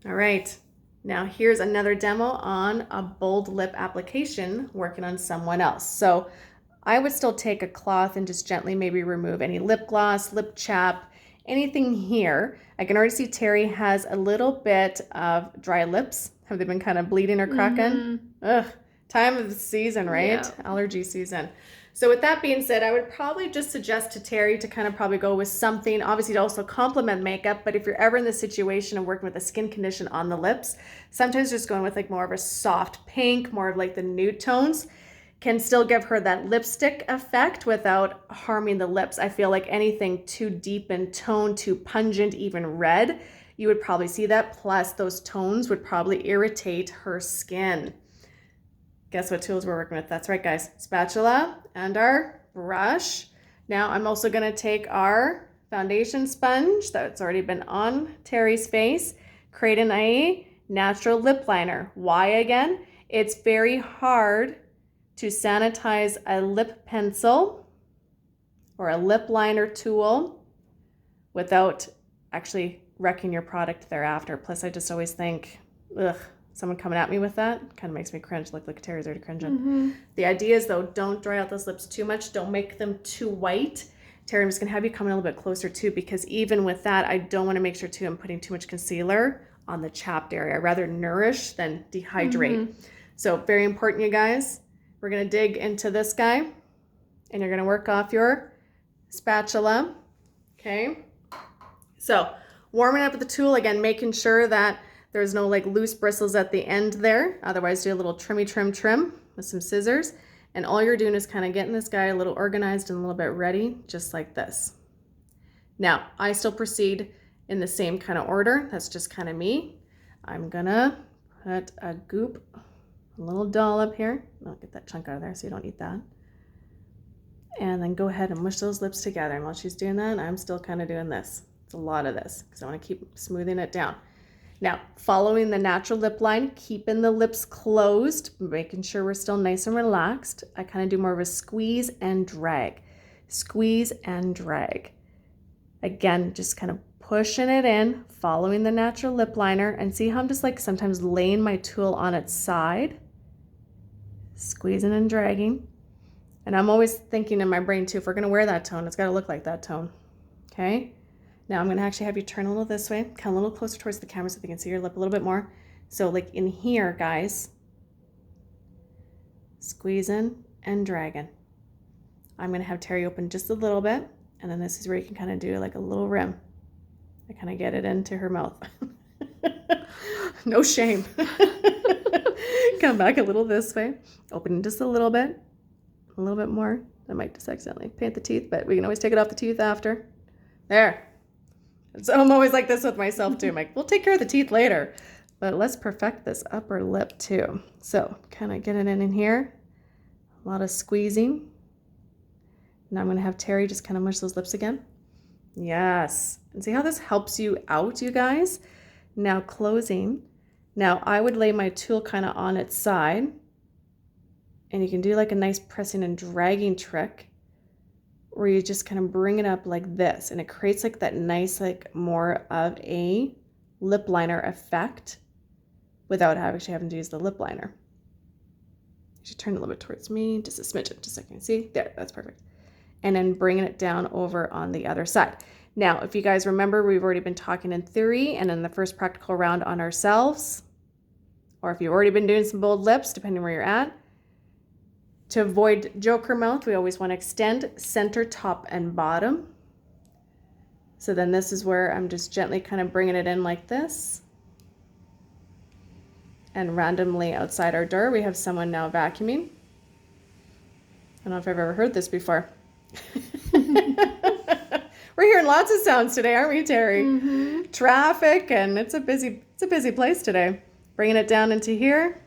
All right. Now here's another demo on a bold lip application working on someone else. So I would still take a cloth and just gently maybe remove any lip gloss, lip chap, anything here. I can already see Terry has a little bit of dry lips. Have they been kind of bleeding or cracking? Ugh, time of the season, right? Yeah. Allergy season. So with that being said, I would probably just suggest to Terry to kind of probably go with something, obviously to also complement makeup, but if you're ever in the situation of working with a skin condition on the lips, sometimes just going with like more of a soft pink, more of like the nude tones, can still give her that lipstick effect without harming the lips. I feel like anything too deep in tone, too pungent, even red, you would probably see that. Plus those tones would probably irritate her skin. Guess what tools we're working with? That's right, guys. Spatula and our brush. Now I'm also gonna take our foundation sponge that's already been on Terry's face, create a natural lip liner. Why again? It's very hard to sanitize a lip pencil or a lip liner tool without actually wrecking your product thereafter. Plus, I just always think, ugh, someone coming at me with that kind of makes me cringe. Look, Terry's already cringing. The idea is, though, don't dry out those lips too much. Don't make them too white. Terry, I'm just going to have you come in a little bit closer, too, because even with that, I don't want to make sure, too, I'm putting too much concealer on the chapped area. I'd rather nourish than dehydrate. So very important, you guys. We're going to dig into this guy, and you're going to work off your spatula, okay? So warming up with the tool, again, making sure that there's no like loose bristles at the end there. Otherwise, do a little trim with some scissors. And all you're doing is kind of getting this guy a little organized and a little bit ready, just like this. Now, I still proceed in the same kind of order. That's just kind of me. I'm gonna put a goop, a little dollop here. I'll get that chunk out of there so you don't eat that. And then go ahead and mush those lips together. And while she's doing that, I'm still kind of doing this. It's a lot of this because I want to keep smoothing it down. Now, following the natural lip line, keeping the lips closed, making sure we're still nice and relaxed. I kind of do more of a squeeze and drag. Squeeze and drag. Again, just kind of pushing it in, following the natural lip liner, and see how I'm just like sometimes laying my tool on its side, squeezing and dragging. And I'm always thinking in my brain too, if we're gonna wear that tone, it's gotta look like that tone, okay? Now I'm gonna actually have you turn a little this way, come a little closer towards the camera so they can see your lip a little bit more. So like in here, guys, squeezing and dragging. I'm gonna have Terry open just a little bit, and then this is where you can kind of do like a little rim. I kind of get it into her mouth. No shame. Come back a little this way, open just a little bit more. I might just accidentally paint the teeth, but we can always take it off the teeth after. There. So I'm always like this with myself too. I'm like, we'll take care of the teeth later, but let's perfect this upper lip too. So kind of get it in here. A lot of squeezing. Now I'm going to have Terry just kind of mush those lips again. Yes. And see how this helps you out, you guys? Now closing. Now I would lay my tool kind of on its side, and you can do like a nice pressing and dragging trick where you just kind of bring it up like this, and it creates like that nice, like more of a lip liner effect without actually having to use the lip liner. You should turn a little bit towards me, just a smidgen, just so I can see. There, that's perfect. And then bringing it down over on the other side. Now, if you guys remember, we've already been talking in theory and in the first practical round on ourselves, or if you've already been doing some bold lips, depending where you're at, to avoid joker mouth, we always want to extend center, top, and bottom. So then this is where I'm just gently kind of bringing it in like this. And randomly outside our door, we have someone now vacuuming. I don't know if I've ever heard this before. We're hearing lots of sounds today, aren't we, Terry? Traffic, and it's a busy place today. Bringing it down into here.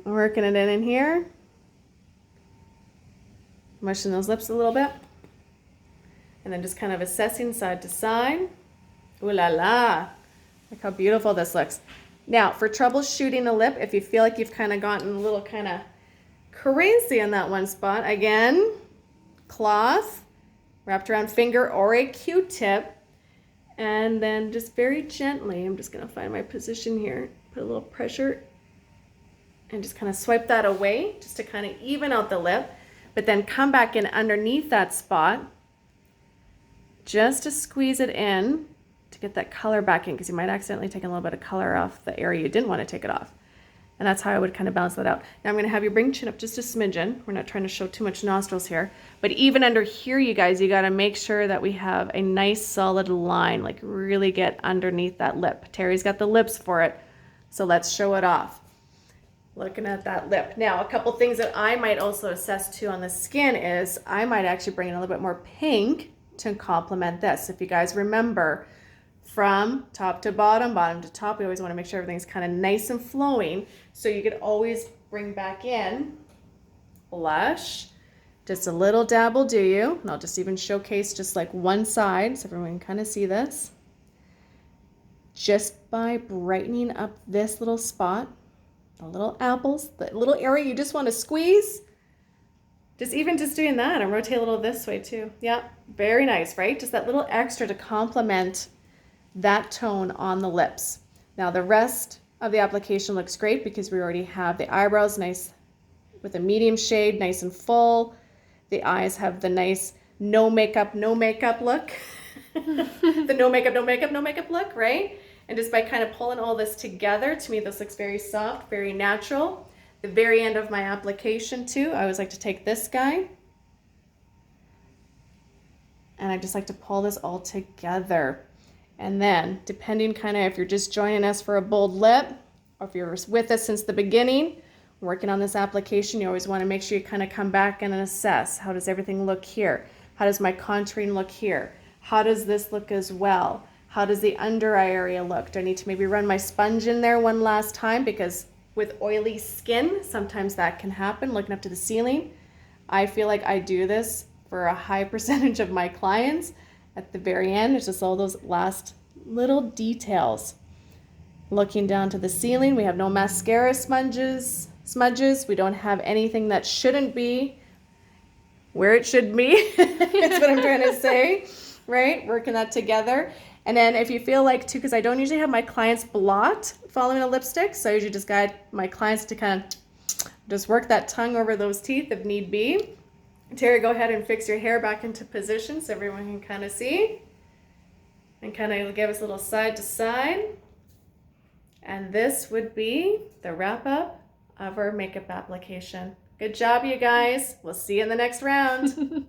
Working it in here. Mushing those lips a little bit. And then just kind of assessing side to side. Ooh la la. Look how beautiful this looks. Now, for troubleshooting a lip, if you feel like you've kind of gotten a little kind of crazy in that one spot, again, cloth, wrapped around finger or a Q-tip, And then just very gently, I'm just gonna find my position here, put a little pressure and just kind of swipe that away just to kind of even out the lip, but then come back in underneath that spot just to squeeze it in to get that color back in, because you might accidentally take a little bit of color off the area you didn't want to take it off. And that's how I would kind of balance that out. Now I'm going to have you bring chin up just a smidgen. We're not trying to show too much nostrils here, but even under here, you guys, you got to make sure that we have a nice solid line, like really get underneath that lip. Terry's got the lips for it, so let's show it off. Looking at that lip. Now, a couple things that I might also assess too on the skin is I might actually bring in a little bit more pink to complement this. If you guys remember, from top to bottom, bottom to top, we always want to make sure everything's kind of nice and flowing. So you could always bring back in blush, just a little dab will do you. And I'll just even showcase just like one side so everyone can kind of see this. Just by brightening up this little spot, the little apples, the little area you just want to squeeze. Just doing that, and rotate a little this way too. Yeah, very nice, right? Just that little extra to complement that tone on the lips. Now the rest of the application looks great because we already have the eyebrows nice with a medium shade, nice and full. The eyes have the nice no makeup look. The no makeup look, right? And just by kind of pulling all this together, to me this looks very soft, very natural. The very end of my application too, I always like to take this guy and I just like to pull this all together. And then depending kind of if you're just joining us for a bold lip or if you're with us since the beginning, working on this application, you always want to make sure you kind of come back and assess. How does everything look here? How does my contouring look here? How does this look as well? How does the under eye area look? Do I need to maybe run my sponge in there one last time? Because with oily skin, sometimes that can happen, looking up to the ceiling. I feel like I do this for a high percentage of my clients. At the very end, it's just all those last little details. Looking down to the ceiling, we have no mascara smudges. We don't have anything that shouldn't be where it should be. That's what I'm trying to say, right? Working that together. And then if you feel like too, because I don't usually have my clients blot following a lipstick, so I usually just guide my clients to kind of just work that tongue over those teeth if need be. Terry, go ahead and fix your hair back into position so everyone can kind of see. And kind of give us a little side to side. And this would be the wrap up of our makeup application. Good job, you guys. We'll see you in the next round.